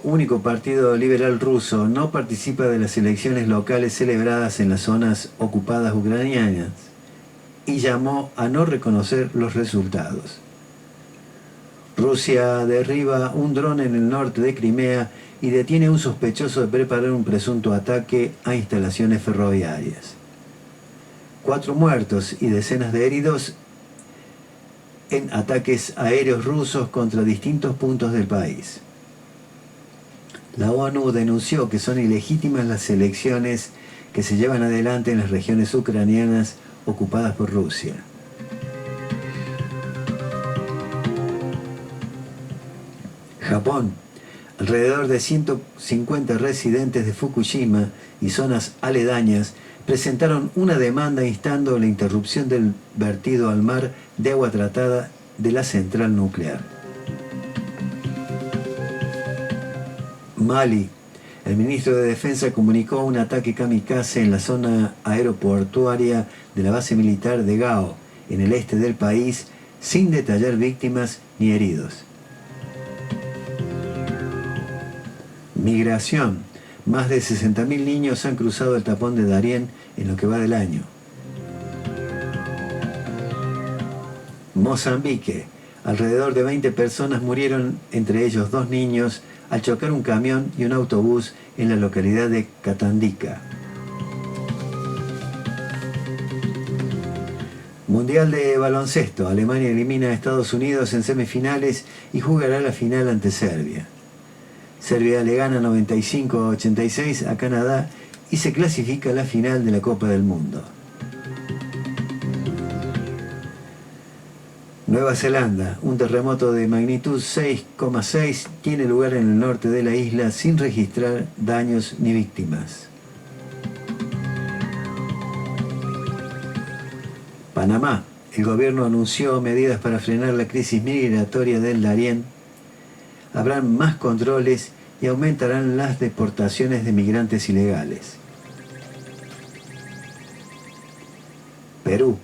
único partido liberal ruso, no participa de las elecciones locales celebradas en las zonas ocupadas ucranianas y llamó a no reconocer los resultados. Rusia derriba un dron en el norte de Crimea y detiene a un sospechoso de preparar un presunto ataque a instalaciones ferroviarias. 4 muertos y decenas de heridos en ataques aéreos rusos contra distintos puntos del país. La ONU denunció que son ilegítimas las elecciones que se llevan adelante en las regiones ucranianas ocupadas por Rusia. Japón. Alrededor de 150 residentes de Fukushima y zonas aledañas presentaron una demanda instando la interrupción del vertido al mar de agua tratada de la central nuclear. Mali. El ministro de Defensa comunicó un ataque kamikaze en la zona aeroportuaria de la base militar de Gao, en el este del país, sin detallar víctimas ni heridos. Migración. Más de 60.000 niños han cruzado el tapón de Darién en lo que va del año. Mozambique. Alrededor de 20 personas murieron, entre ellos 2 niños, al chocar un camión y un autobús en la localidad de Catandica. Mundial de baloncesto. Alemania elimina a Estados Unidos en semifinales y jugará la final ante Serbia. Serbia le gana 95-86 a Canadá y se clasifica a la final de la Copa del Mundo. Nueva Zelanda. Un terremoto de magnitud 6,6 tiene lugar en el norte de la isla sin registrar daños ni víctimas. Panamá. El gobierno anunció medidas para frenar la crisis migratoria del Darién. Habrán más controles y aumentarán las deportaciones de migrantes ilegales. Perú.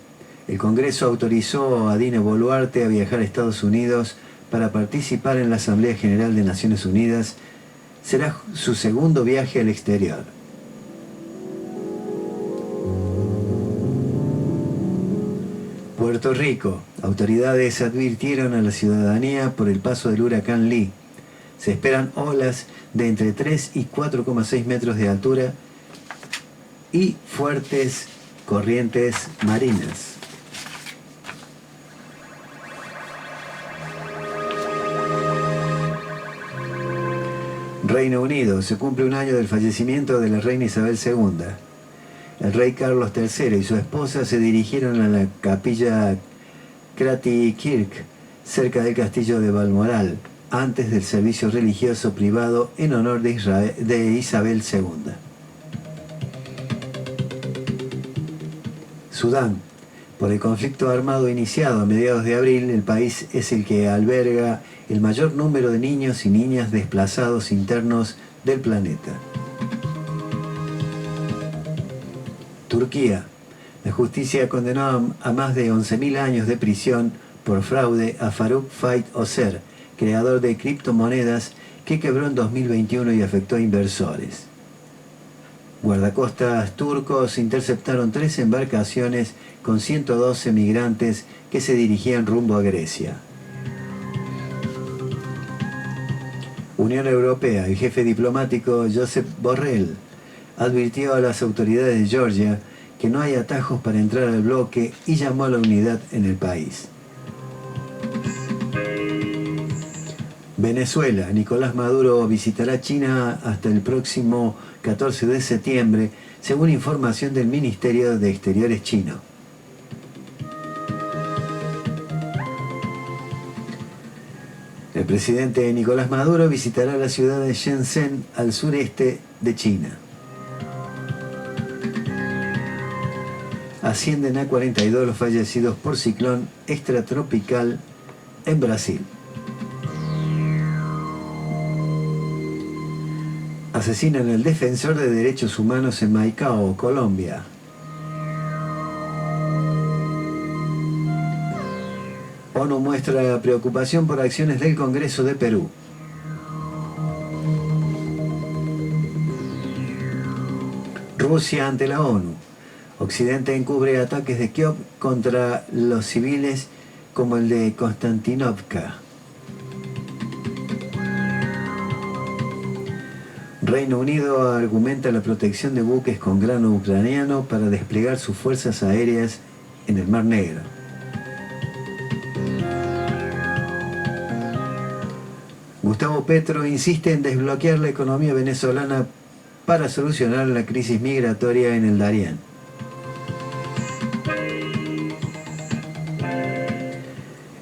El Congreso autorizó a Dina Boluarte a viajar a Estados Unidos para participar en la Asamblea General de Naciones Unidas. Será su segundo viaje al exterior. Puerto Rico. Autoridades advirtieron a la ciudadanía por el paso del huracán Lee. Se esperan olas de entre 3 y 4,6 metros de altura y fuertes corrientes marinas. Reino Unido. Se cumple un año del fallecimiento de la reina Isabel II. El rey Carlos III y su esposa se dirigieron a la capilla Cratty Kirk, cerca del castillo de Balmoral, antes del servicio religioso privado en honor de Isabel II. Sudán. Por el conflicto armado iniciado a mediados de abril, el país es el que alberga el mayor número de niños y niñas desplazados internos del planeta. Turquía. La justicia condenó a más de 11.000 años de prisión por fraude a Faruk Fait Özer, creador de criptomonedas que quebró en 2021 y afectó a inversores. Guardacostas turcos interceptaron 3 embarcaciones con 112 migrantes que se dirigían rumbo a Grecia. Unión Europea. El jefe diplomático Josep Borrell advirtió a las autoridades de Georgia que no hay atajos para entrar al bloque y llamó a la unidad en el país. Venezuela. Nicolás Maduro visitará China hasta el próximo 14 de septiembre, según información del Ministerio de Exteriores chino. El presidente Nicolás Maduro visitará la ciudad de Shenzhen, al sureste de China. Ascienden a 42 los fallecidos por ciclón extratropical en Brasil. Asesinan al defensor de derechos humanos en Maicao, Colombia. ONU muestra preocupación por acciones del Congreso de Perú. Rusia ante la ONU. Occidente encubre ataques de Kiev contra los civiles como el de Konstantinovka. Reino Unido argumenta la protección de buques con grano ucraniano para desplegar sus fuerzas aéreas en el Mar Negro. Gustavo Petro insiste en desbloquear la economía venezolana para solucionar la crisis migratoria en el Darién.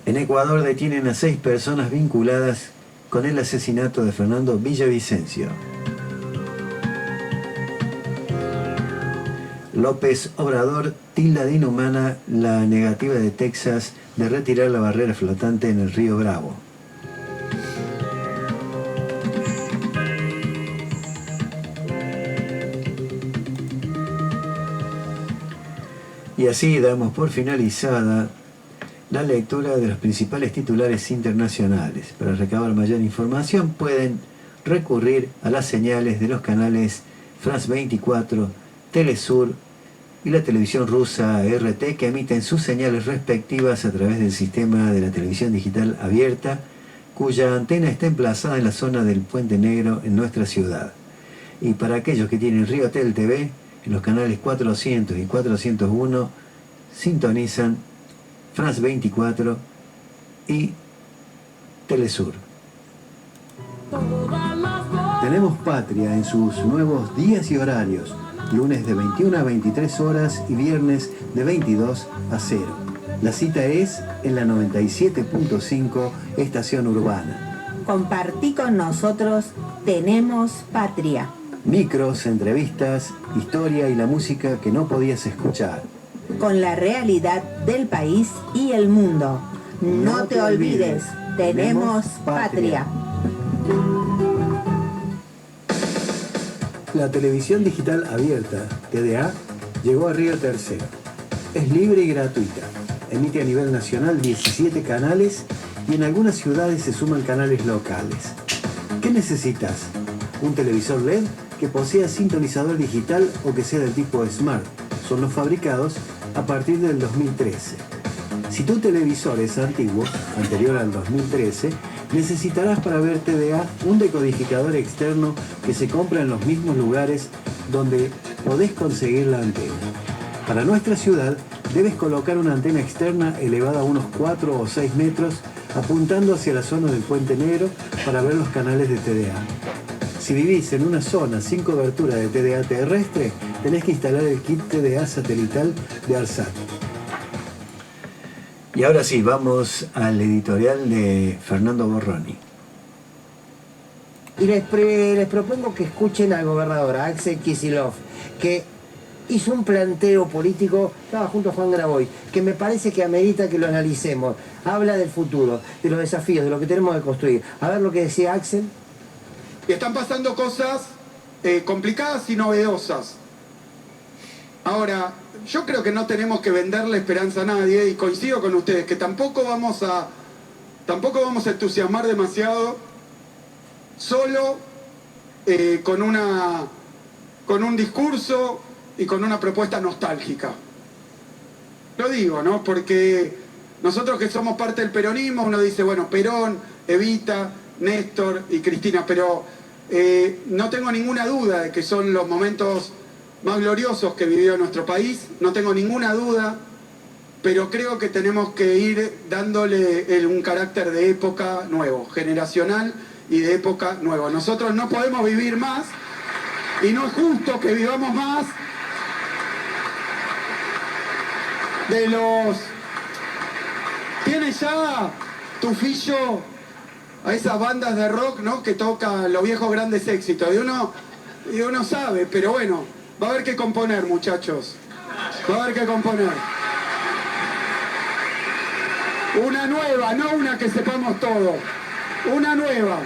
En Ecuador detienen a 6 personas vinculadas con el asesinato de Fernando Villavicencio. López Obrador tilda de inhumana la negativa de Texas de retirar la barrera flotante en el río Bravo. Y así damos por finalizada la lectura de los principales titulares internacionales. Para recabar mayor información pueden recurrir a las señales de los canales France 24, Telesur y la televisión rusa RT, que emiten sus señales respectivas a través del sistema de la televisión digital abierta, cuya antena está emplazada en la zona del Puente Negro en nuestra ciudad. Y para aquellos que tienen Riotel TV, en los canales 400 y 401 sintonizan France 24 y Telesur. Tenemos Patria en sus nuevos días y horarios, lunes de 21 a 23 horas y viernes de 22 a 0. La cita es en la 97.5 Estación Urbana. Compartí con nosotros Tenemos Patria. Micros, entrevistas, historia y la música que no podías escuchar. Con la realidad del país y el mundo. No te olvides, tenemos patria. La televisión digital abierta, TDA, llegó a Río Tercero. Es libre y gratuita. Emite a nivel nacional 17 canales y en algunas ciudades se suman canales locales. ¿Qué necesitas? Un televisor LED que posea sintonizador digital o que sea del tipo Smart. Son los fabricados a partir del 2013. Si tu televisor es antiguo, anterior al 2013, necesitarás para ver TDA un decodificador externo que se compra en los mismos lugares donde podés conseguir la antena. Para nuestra ciudad, debes colocar una antena externa elevada a unos 4 o 6 metros, apuntando hacia la zona del Puente Negro para ver los canales de TDA. Si vivís en una zona sin cobertura de TDA terrestre, tenés que instalar el kit TDA satelital de ARSAT. Y ahora sí, vamos al editorial de Fernando Borroni. Y les propongo que escuchen al gobernador, a Axel Kicillof, que hizo un planteo político, estaba junto a Juan Grabois, que me parece que amerita que lo analicemos. Habla del futuro, de los desafíos, de lo que tenemos que construir. A ver lo que decía Axel. Están pasando cosas complicadas y novedosas. Ahora, yo creo que no tenemos que venderle esperanza a nadie, y coincido con ustedes que tampoco vamos a entusiasmar demasiado solo con un discurso y con una propuesta nostálgica. Lo digo, ¿no? Porque nosotros que somos parte del peronismo, uno dice, bueno, Perón, Evita, Néstor y Cristina, pero no tengo ninguna duda de que son los momentos más gloriosos que vivió nuestro país, no tengo ninguna duda, pero creo que tenemos que ir dándole un carácter de época nuevo, generacional y de época nueva. Nosotros no podemos vivir más y no es justo que vivamos más de los... ¿Tienes ya tufillo a esas bandas de rock, ¿no?, que tocan los viejos grandes éxitos? Y uno sabe, pero bueno, va a haber que componer, muchachos. Va a haber que componer. Una nueva, no una que sepamos todo. Una nueva.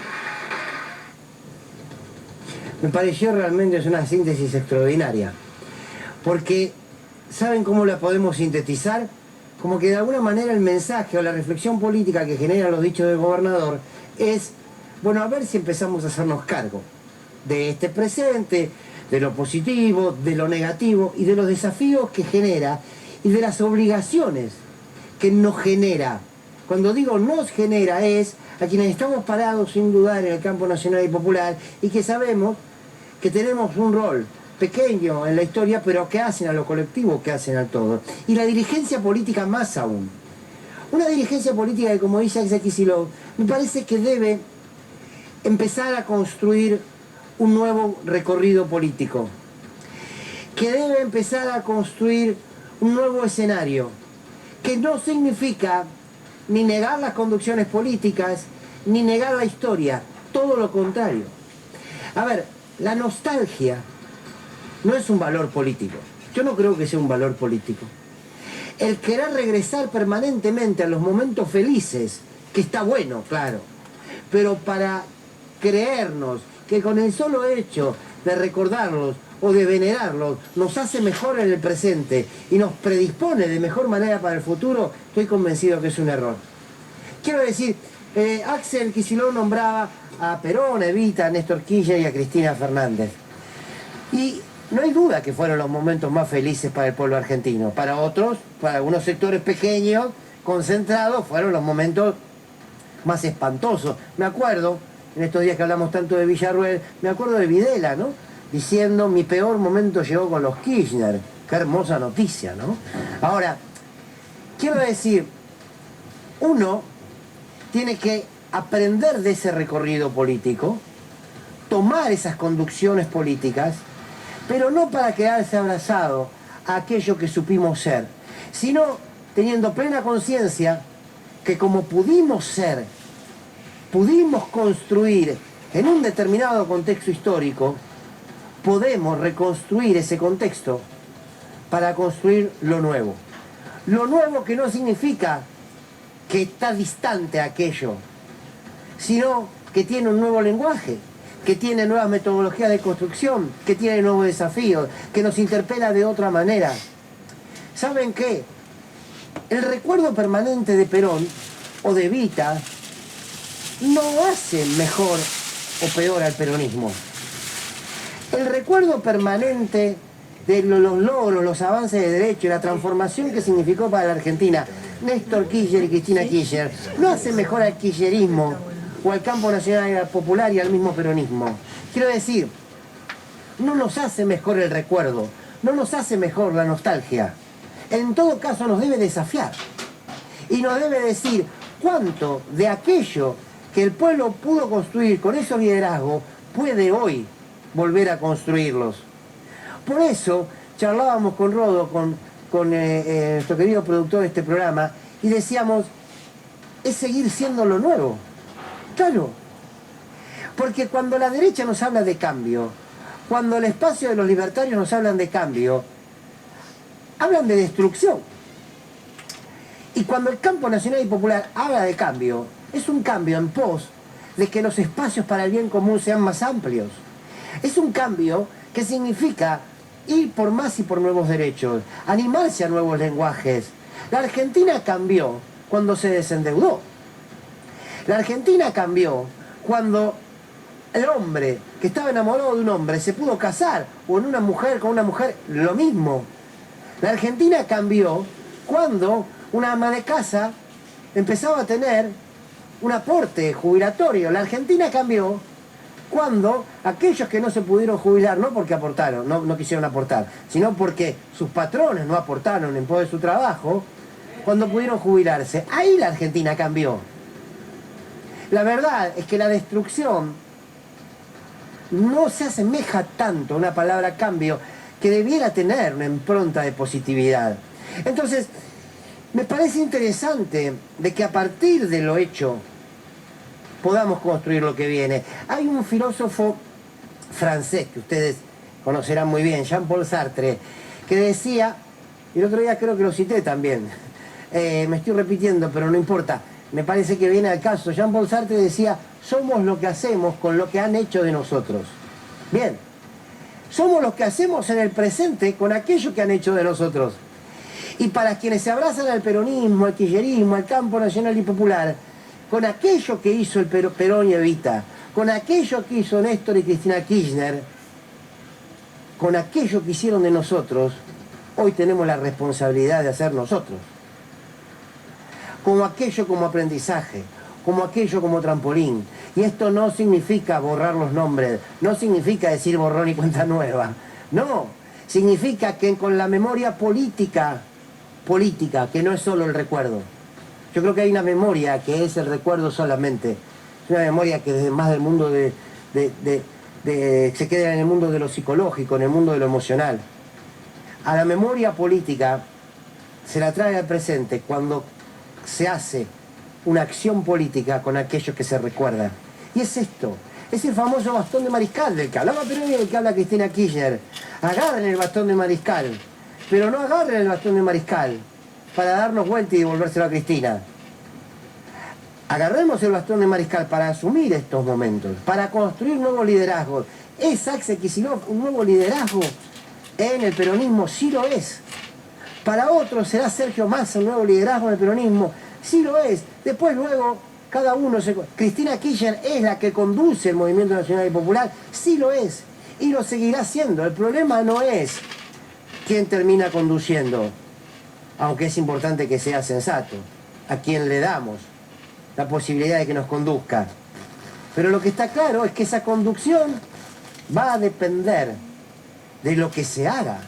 Me pareció realmente es una síntesis extraordinaria. Porque, ¿saben cómo la podemos sintetizar? Como que de alguna manera el mensaje o la reflexión política que generan los dichos del gobernador es, bueno, a ver si empezamos a hacernos cargo de este presente, de lo positivo, de lo negativo y de los desafíos que genera y de las obligaciones que nos genera. Cuando digo nos genera es a quienes estamos parados sin dudar en el campo nacional y popular y que sabemos que tenemos un rol pequeño en la historia, pero que hacen a lo colectivo, que hacen al todo. Y la dirigencia política más aún. Una dirigencia política que, como dice Axel Kicillof, me parece que debe empezar a construir un nuevo recorrido político, que debe empezar a construir un nuevo escenario, que no significa ni negar las conducciones políticas, ni negar la historia, todo lo contrario. A ver, la nostalgia no es un valor político. Yo no creo que sea un valor político. El querer regresar permanentemente a los momentos felices, que está bueno, claro, pero para creernos que con el solo hecho de recordarlos o de venerarlos nos hace mejor en el presente y nos predispone de mejor manera para el futuro, estoy convencido que es un error. Quiero decir, Axel Kicillof nombraba a Perón, a Evita, a Néstor Kirchner y a Cristina Fernández. Y no hay duda que fueron los momentos más felices para el pueblo argentino. Para otros, para algunos sectores pequeños, concentrados, fueron los momentos más espantosos. Me acuerdo, en estos días que hablamos tanto de Villarruel, me acuerdo de Videla, ¿no? Diciendo, mi peor momento llegó con los Kirchner. Qué hermosa noticia, ¿no? Ahora, quiero decir, uno tiene que aprender de ese recorrido político, tomar esas conducciones políticas, pero no para quedarse abrazado a aquello que supimos ser, sino teniendo plena conciencia que como pudimos ser, pudimos construir en un determinado contexto histórico, podemos reconstruir ese contexto para construir lo nuevo. Lo nuevo que no significa que está distante a aquello, sino que tiene un nuevo lenguaje, que tiene nuevas metodologías de construcción, que tiene nuevos desafíos, que nos interpela de otra manera. ¿Saben qué? El recuerdo permanente de Perón o de Evita no hace mejor o peor al peronismo. El recuerdo permanente de los logros, los avances de derecho y la transformación que significó para la Argentina Néstor Kirchner y Cristina Kirchner no hace mejor al kirchnerismo o al campo nacional popular y al mismo peronismo. Quiero decir, no nos hace mejor el recuerdo, no nos hace mejor la nostalgia. En todo caso nos debe desafiar y nos debe decir cuánto de aquello que el pueblo pudo construir con esos liderazgos puede hoy volver a construirlos. Por eso charlábamos con Rodo, con nuestro querido productor de este programa, y decíamos, es seguir siendo lo nuevo. Claro, porque cuando la derecha nos habla de cambio, cuando el espacio de los libertarios nos hablan de cambio, hablan de destrucción. Y cuando el campo nacional y popular habla de cambio, es un cambio en pos de que los espacios para el bien común sean más amplios. Es un cambio que significa ir por más y por nuevos derechos, animarse a nuevos lenguajes. La Argentina cambió cuando se desendeudó. La Argentina cambió cuando el hombre que estaba enamorado de un hombre se pudo casar, o en una mujer con una mujer, lo mismo. La Argentina cambió cuando una ama de casa empezaba a tener un aporte jubilatorio. La Argentina cambió cuando aquellos que no se pudieron jubilar, no porque aportaron, no quisieron aportar, sino porque sus patrones no aportaron en pos de su trabajo, cuando pudieron jubilarse. Ahí la Argentina cambió. La verdad es que la destrucción no se asemeja tanto a una palabra cambio que debiera tener una impronta de positividad. Entonces, me parece interesante de que a partir de lo hecho podamos construir lo que viene. Hay un filósofo francés que ustedes conocerán muy bien, Jean-Paul Sartre, que decía, y el otro día creo que lo cité también, me estoy repitiendo, pero no importa, me parece que viene al caso. Jean-Paul Sartre decía, somos lo que hacemos con lo que han hecho de nosotros. Bien, somos lo que hacemos en el presente con aquello que han hecho de nosotros. Y para quienes se abrazan al peronismo, al kirchnerismo, al campo nacional y popular, con aquello que hizo el Perón y Evita, con aquello que hizo Néstor y Cristina Kirchner, con aquello que hicieron de nosotros, hoy tenemos la responsabilidad de hacer nosotros. Como aquello como aprendizaje, como aquello como trampolín. Y esto no significa borrar los nombres, no significa decir borrón y cuenta nueva. No, significa que con la memoria política, que no es solo el recuerdo. Yo creo que hay una memoria que es el recuerdo solamente. Es una memoria que desde más del mundo se queda en el mundo de lo psicológico, en el mundo de lo emocional. A la memoria política se la trae al presente cuando se hace una acción política con aquellos que se recuerdan. Y es esto, es el famoso bastón de mariscal del que hablaba Perón y del que habla Cristina Kirchner. Agarren el bastón de mariscal, pero no agarren el bastón de mariscal para darnos vuelta y devolvérselo a Cristina. Agarremos el bastón de mariscal para asumir estos momentos, para construir nuevos liderazgos. ¿Es Axel Kicillof un nuevo liderazgo en el peronismo? Sí lo es. Para otros será Sergio Massa un nuevo liderazgo en el peronismo. Sí lo es. Después luego cada uno se... Cristina Kirchner es la que conduce el Movimiento Nacional y Popular. Sí lo es. Y lo seguirá siendo. El problema no es quién termina conduciendo, aunque es importante que sea sensato, a quien le damos la posibilidad de que nos conduzca. Pero lo que está claro es que esa conducción va a depender de lo que se haga.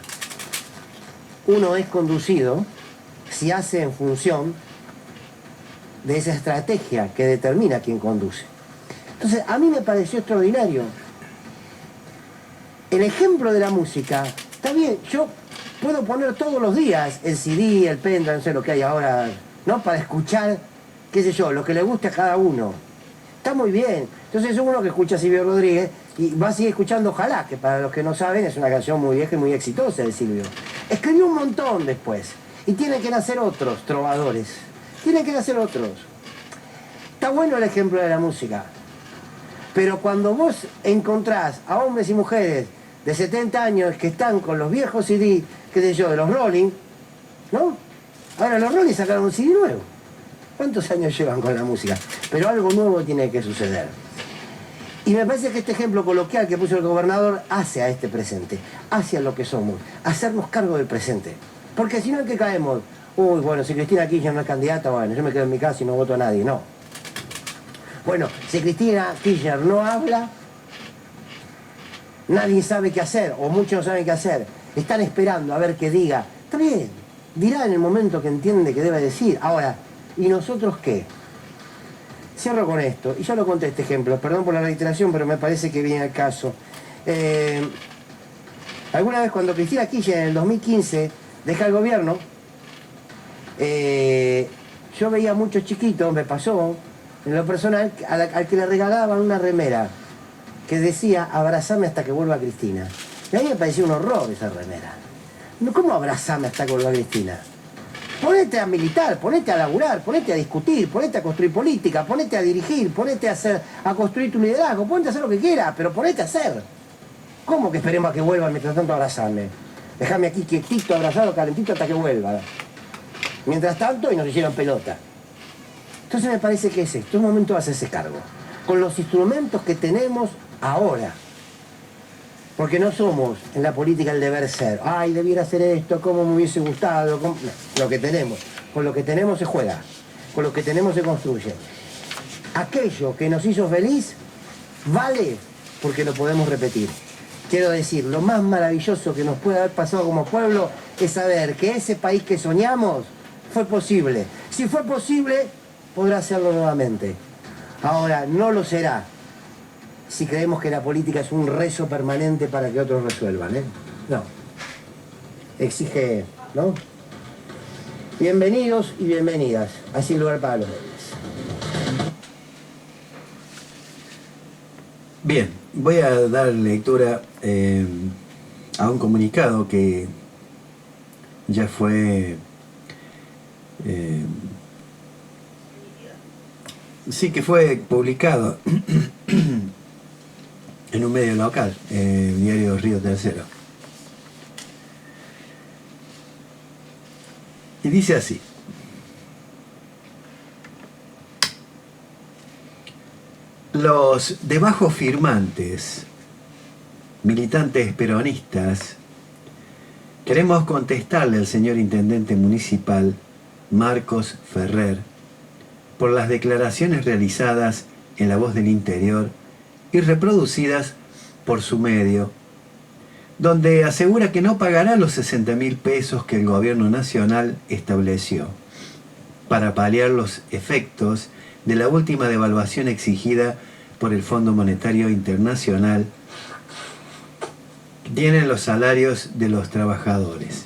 Uno es conducido si hace en función de esa estrategia que determina quién conduce. Entonces, a mí me pareció extraordinario. El ejemplo de la música, está bien, yo puedo poner todos los días el CD, el pendrive, no sé lo que hay ahora, ¿no? Para escuchar, qué sé yo, lo que le guste a cada uno. Está muy bien. Entonces es uno que escucha a Silvio Rodríguez y va a seguir escuchando Ojalá, que para los que no saben es una canción muy vieja y muy exitosa de Silvio. Escribió un montón después y tienen que nacer otros trovadores. Tienen que nacer otros. Está bueno el ejemplo de la música, pero cuando vos encontrás a hombres y mujeres de 70 años que están con los viejos CD, qué sé yo, de los Rolling, ¿no? Ahora los Rolling sacaron un CD nuevo. ¿Cuántos años llevan con la música? Pero algo nuevo tiene que suceder. Y me parece que este ejemplo coloquial que puso el gobernador hace a este presente, hacia lo que somos, hacernos cargo del presente. Porque si no es que caemos, uy, bueno, si Cristina Kirchner no es candidata, bueno, yo me quedo en mi casa y no voto a nadie, no. Bueno, si Cristina Kirchner no habla, nadie sabe qué hacer, o muchos no saben qué hacer. Están esperando a ver qué diga. Está bien, dirá en el momento que entiende que debe decir. Ahora, ¿y nosotros qué? Cierro con esto, y ya lo conté este ejemplo, perdón por la reiteración, pero me parece que viene al caso. Alguna vez cuando Cristina Kirchner en el 2015 deja el gobierno, yo veía a muchos chiquitos, me pasó, en lo personal, al que le regalaban una remera que decía, abrazame hasta que vuelva Cristina. Y a mí me pareció un horror esa remera. ¿Cómo abrazame hasta que vuelva Cristina? Ponete a militar, ponete a laburar, ponete a discutir, ponete a construir política, ponete a dirigir, ponete a construir tu liderazgo, ponete a hacer lo que quieras, pero ponete a hacer. ¿Cómo que esperemos a que vuelva mientras tanto abrazarme? Déjame aquí quietito, abrazado, calentito hasta que vuelva. Mientras tanto, y nos hicieron pelota. Entonces me parece que es esto, es un momento de hacerse cargo. Con los instrumentos que tenemos ahora. Porque no somos en la política el deber ser. Ay, debiera hacer esto, cómo me hubiese gustado. No, lo que tenemos. Con lo que tenemos se juega. Con lo que tenemos se construye. Aquello que nos hizo feliz vale porque lo podemos repetir. Quiero decir, lo más maravilloso que nos puede haber pasado como pueblo es saber que ese país que soñamos fue posible. Si fue posible, podrá hacerlo nuevamente. Ahora, no lo será si creemos que la política es un rezo permanente para que otros resuelvan, ¿eh? No. Exige, ¿no? Bienvenidos y bienvenidas a Sin Lugar para los Débiles. Bien, voy a dar lectura a un comunicado que ya fue... sí, que fue publicado en un medio local, diario Río Tercero. Y dice así: los debajo firmantes militantes peronistas, queremos contestarle al señor intendente municipal, Marcos Ferrer, por las declaraciones realizadas en La Voz del Interior y reproducidas por su medio, donde asegura que no pagará los 60.000 pesos que el gobierno nacional estableció para paliar los efectos de la última devaluación exigida por el Fondo Monetario Internacional que tienen los salarios de los trabajadores.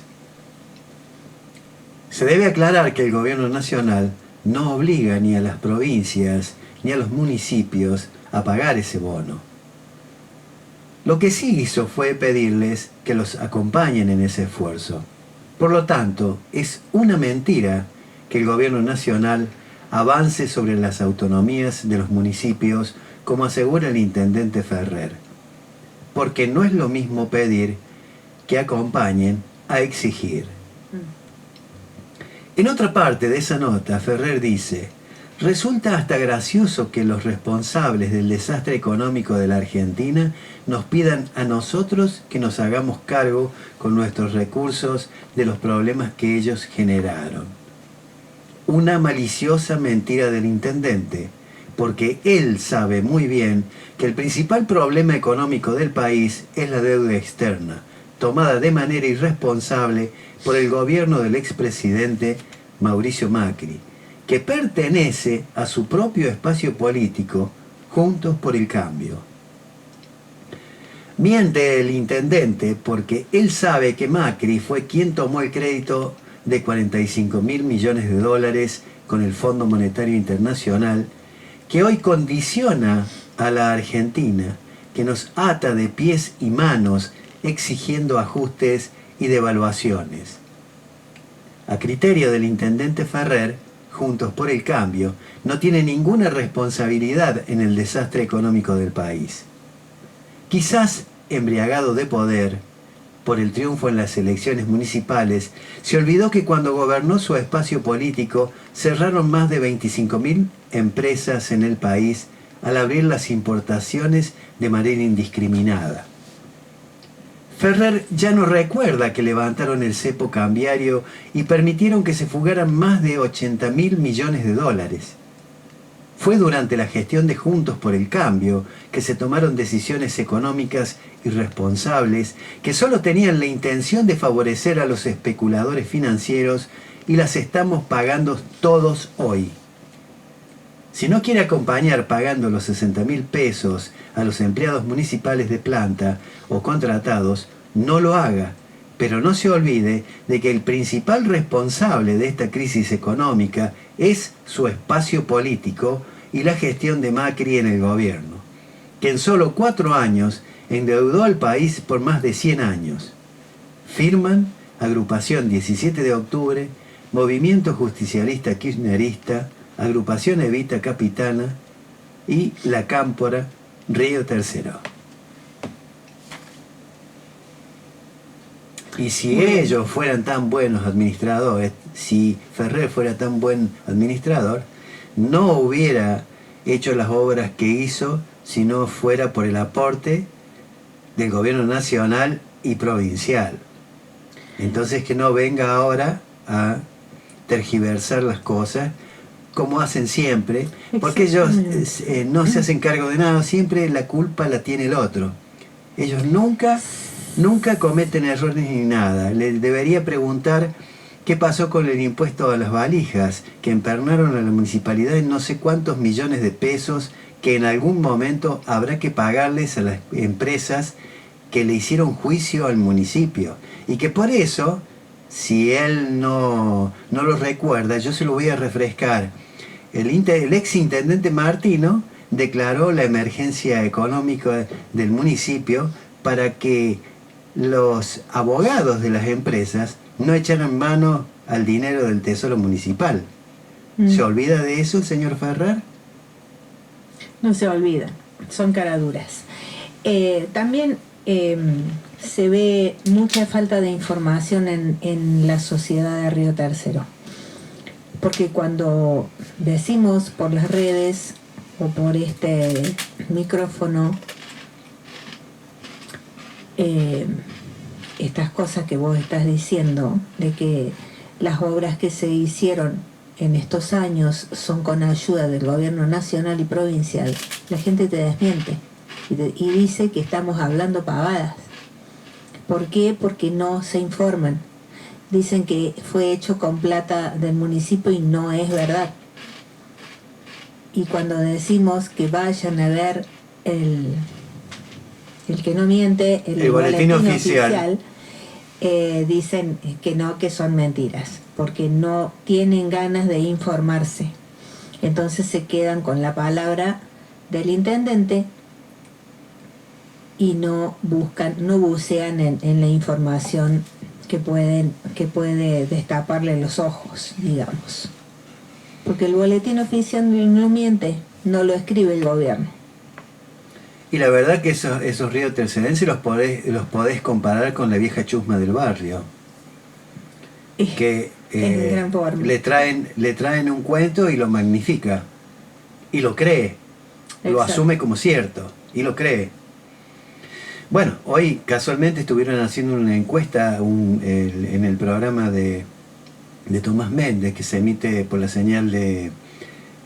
Se debe aclarar que el gobierno nacional no obliga ni a las provincias ni a los municipios a pagar ese bono. Lo que sí hizo fue pedirles que los acompañen en ese esfuerzo. Por lo tanto, es una mentira que el gobierno nacional avance sobre las autonomías de los municipios, como asegura el intendente Ferrer, porque no es lo mismo pedir que acompañen a exigir. En otra parte de esa nota, Ferrer dice: resulta hasta gracioso que los responsables del desastre económico de la Argentina nos pidan a nosotros que nos hagamos cargo con nuestros recursos de los problemas que ellos generaron. Una maliciosa mentira del intendente, porque él sabe muy bien que el principal problema económico del país es la deuda externa, tomada de manera irresponsable por el gobierno del expresidente Mauricio Macri, que pertenece a su propio espacio político, Juntos por el Cambio. Miente el intendente porque él sabe que Macri fue quien tomó el crédito de 45.000 millones de dólares con el Fondo Monetario Internacional, que hoy condiciona a la Argentina, que nos ata de pies y manos exigiendo ajustes y devaluaciones. A criterio del intendente Ferrer, Juntos por el Cambio no tiene ninguna responsabilidad en el desastre económico del país. Quizás, embriagado de poder, por el triunfo en las elecciones municipales, se olvidó que cuando gobernó su espacio político cerraron más de 25.000 empresas en el país al abrir las importaciones de manera indiscriminada. Ferrer ya no recuerda que levantaron el cepo cambiario y permitieron que se fugaran más de 80.000 millones de dólares. Fue durante la gestión de Juntos por el Cambio que se tomaron decisiones económicas irresponsables que solo tenían la intención de favorecer a los especuladores financieros y las estamos pagando todos hoy. Si no quiere acompañar pagando los 60.000 pesos a los empleados municipales de planta o contratados, no lo haga, pero no se olvide de que el principal responsable de esta crisis económica es su espacio político y la gestión de Macri en el gobierno, que en solo 4 años endeudó al país por más de 100 años. Firman Agrupación 17 de Octubre, Movimiento Justicialista Kirchnerista, Agrupación Evita Capitana y La Cámpora, Río Tercero. Y si ellos fueran tan buenos administradores, si Ferrer fuera tan buen administrador, no hubiera hecho las obras que hizo si no fuera por el aporte del gobierno nacional y provincial. Entonces que no venga ahora a tergiversar las cosas como hacen siempre, porque ellos no se hacen cargo de nada, siempre la culpa la tiene el otro. Ellos nunca cometen errores ni nada. Le debería preguntar qué pasó con el impuesto a las valijas, que empernaron a la municipalidad en no sé cuántos millones de pesos, que en algún momento habrá que pagarles a las empresas que le hicieron juicio al municipio. Y que por eso, si él no lo recuerda, yo se lo voy a refrescar. El ex intendente Martino declaró la emergencia económica del municipio para que los abogados de las empresas no echaran mano al dinero del tesoro municipal. ¿Se olvida de eso el señor Ferrer? No se olvida, son caraduras. También se ve mucha falta de información en la sociedad de Río Tercero, porque cuando decimos por las redes o por este micrófono estas cosas que vos estás diciendo, de que las obras que se hicieron en estos años son con ayuda del gobierno nacional y provincial, la gente te desmiente y dice que estamos hablando pavadas. ¿Por qué? Porque no se informan. Dicen que fue hecho con plata del municipio y no es verdad. Y cuando decimos que vayan a ver el que no miente, el boletín oficial, dicen que no, que son mentiras, porque no tienen ganas de informarse. Entonces se quedan con la palabra del intendente y no bucean en la información que puede destaparle los ojos, digamos. Porque el boletín oficial no miente, no lo escribe el gobierno. Y la verdad que esos ríos tercerenses los podés comparar con la vieja chusma del barrio. Que le traen un cuento y lo magnifica. Y lo cree. Lo Exacto. asume como cierto. Y lo cree. Bueno, hoy casualmente estuvieron haciendo una encuesta en el programa de Tomás Méndez, que se emite por la señal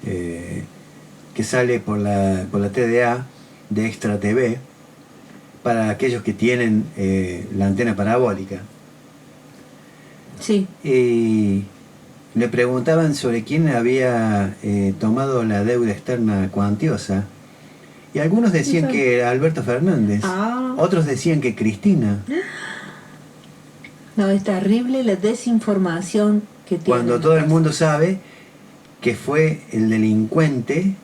que sale por la TDA de Extra TV, para aquellos que tienen la antena parabólica. Sí. Y le preguntaban sobre quién había tomado la deuda externa cuantiosa, y algunos decían que era Alberto Fernández, otros decían que Cristina. No, es terrible la desinformación que tiene. Cuando todo el mundo sabe que fue el delincuente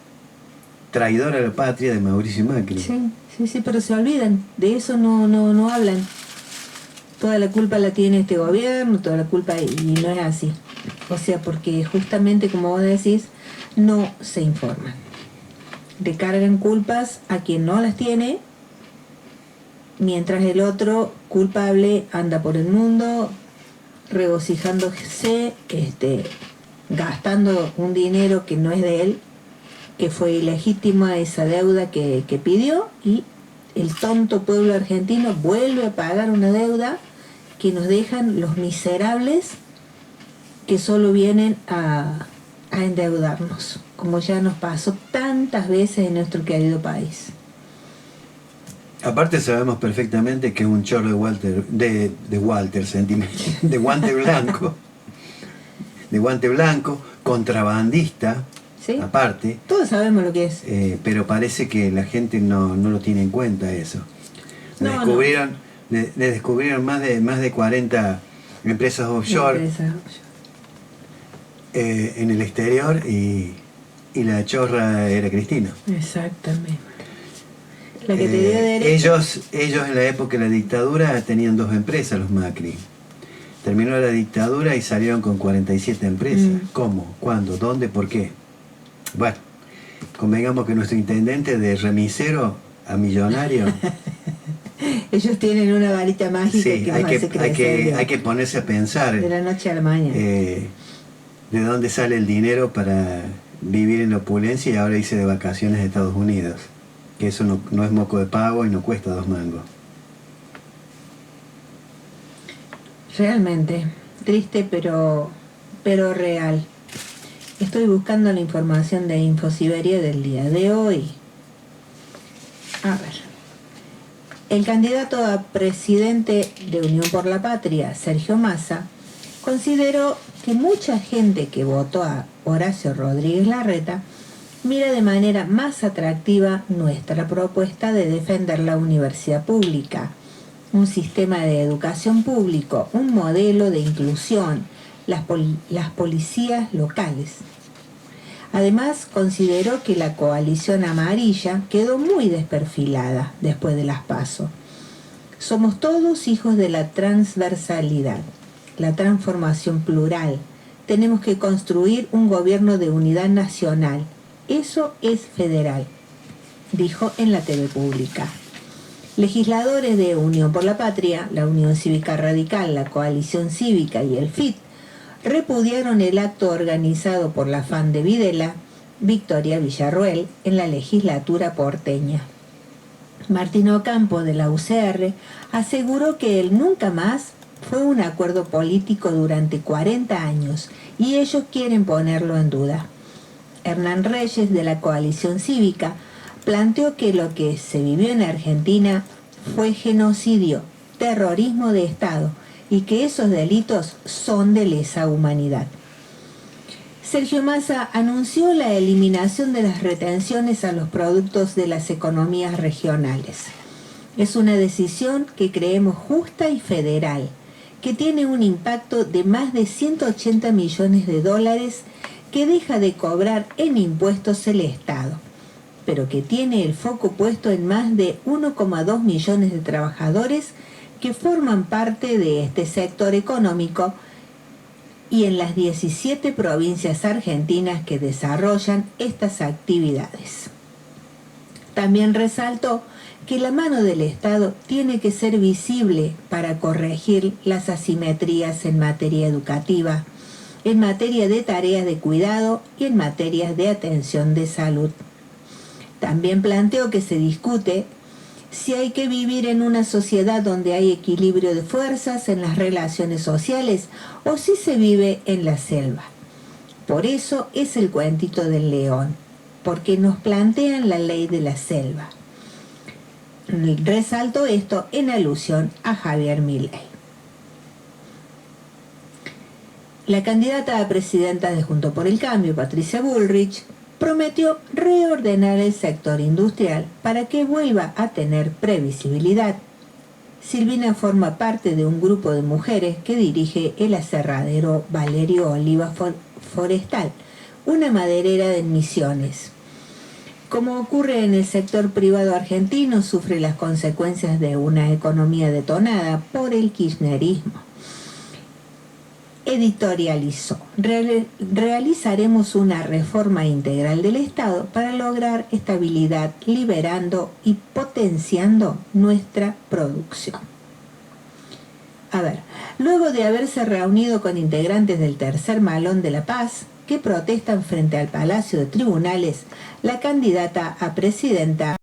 traidor a la patria de Mauricio Macri. Sí, pero se olvidan, de eso no hablan. Toda la culpa la tiene este gobierno, toda la culpa, y no es así. O sea, porque justamente, como vos decís, no se informan. Le cargan culpas a quien no las tiene, mientras el otro culpable anda por el mundo regocijándose, gastando un dinero que no es de él, que fue ilegítima esa deuda que pidió, y el tonto pueblo argentino vuelve a pagar una deuda que nos dejan los miserables que solo vienen a endeudarnos, como ya nos pasó tantas veces en nuestro querido país. Aparte sabemos perfectamente que es un chorro de guante blanco, contrabandista. ¿Sí? Aparte, todos sabemos lo que es. Pero parece que la gente no lo tiene en cuenta eso. Le descubrieron más de 40 empresas offshore en el exterior, y la chorra era Cristina. Exactamente. La que te dio derecho. Ellos en la época de la dictadura tenían 2 empresas, los Macri. Terminó la dictadura y salieron con 47 empresas. ¿Cómo? ¿Cuándo? ¿Dónde? ¿Por qué? Bueno, convengamos que nuestro intendente, de remisero a millonario. Ellos tienen una varita mágica, sí, que nos hace crecer. hay que ponerse a pensar. De la noche a la mañana. De dónde sale el dinero para vivir en la opulencia y ahora irse de vacaciones a Estados Unidos. Que eso no es moco de pavo y no cuesta 2 mangos. Realmente, triste pero real. Estoy buscando la información de Infosiberia del día de hoy. A ver. El candidato a presidente de Unión por la Patria, Sergio Massa, consideró que mucha gente que votó a Horacio Rodríguez Larreta mira de manera más atractiva nuestra propuesta de defender la universidad pública, un sistema de educación público, un modelo de inclusión, las policías locales. Además, consideró que la coalición amarilla quedó muy desperfilada después de las PASO. Somos todos hijos de la transversalidad, la transformación plural. Tenemos que construir un gobierno de unidad nacional. Eso es federal, dijo en la TV pública. Legisladores de Unión por la Patria, la Unión Cívica Radical, la Coalición Cívica y el FIT repudiaron el acto organizado por la fan de Videla, Victoria Villarruel, en la legislatura porteña. Martín Ocampo, de la UCR, aseguró que el nunca más fue un acuerdo político durante 40 años y ellos quieren ponerlo en duda. Hernán Reyes, de la Coalición Cívica, planteó que lo que se vivió en Argentina fue genocidio, terrorismo de Estado, y que esos delitos son de lesa humanidad. Sergio Massa anunció la eliminación de las retenciones a los productos de las economías regionales. Es una decisión que creemos justa y federal, que tiene un impacto de más de 180 millones de dólares que deja de cobrar en impuestos el Estado, pero que tiene el foco puesto en más de 1,2 millones de trabajadores que forman parte de este sector económico y en las 17 provincias argentinas que desarrollan estas actividades. También resaltó que la mano del Estado tiene que ser visible para corregir las asimetrías en materia educativa, en materia de tareas de cuidado y en materias de atención de salud. También planteó que se discute si hay que vivir en una sociedad donde hay equilibrio de fuerzas en las relaciones sociales o si se vive en la selva. Por eso es el cuentito del león, porque nos plantean la ley de la selva. Resalto esto en alusión a Javier Milei. La candidata a presidenta de Juntos por el Cambio, Patricia Bullrich, prometió reordenar el sector industrial para que vuelva a tener previsibilidad. Silvina forma parte de un grupo de mujeres que dirige el aserradero Valerio Oliva Forestal, una maderera de Misiones. Como ocurre en el sector privado argentino, sufre las consecuencias de una economía detonada por el kirchnerismo. Editorializó: realizaremos una reforma integral del Estado para lograr estabilidad, liberando y potenciando nuestra producción. Luego de haberse reunido con integrantes del Tercer Malón de La Paz, que protestan frente al Palacio de Tribunales, la candidata a presidenta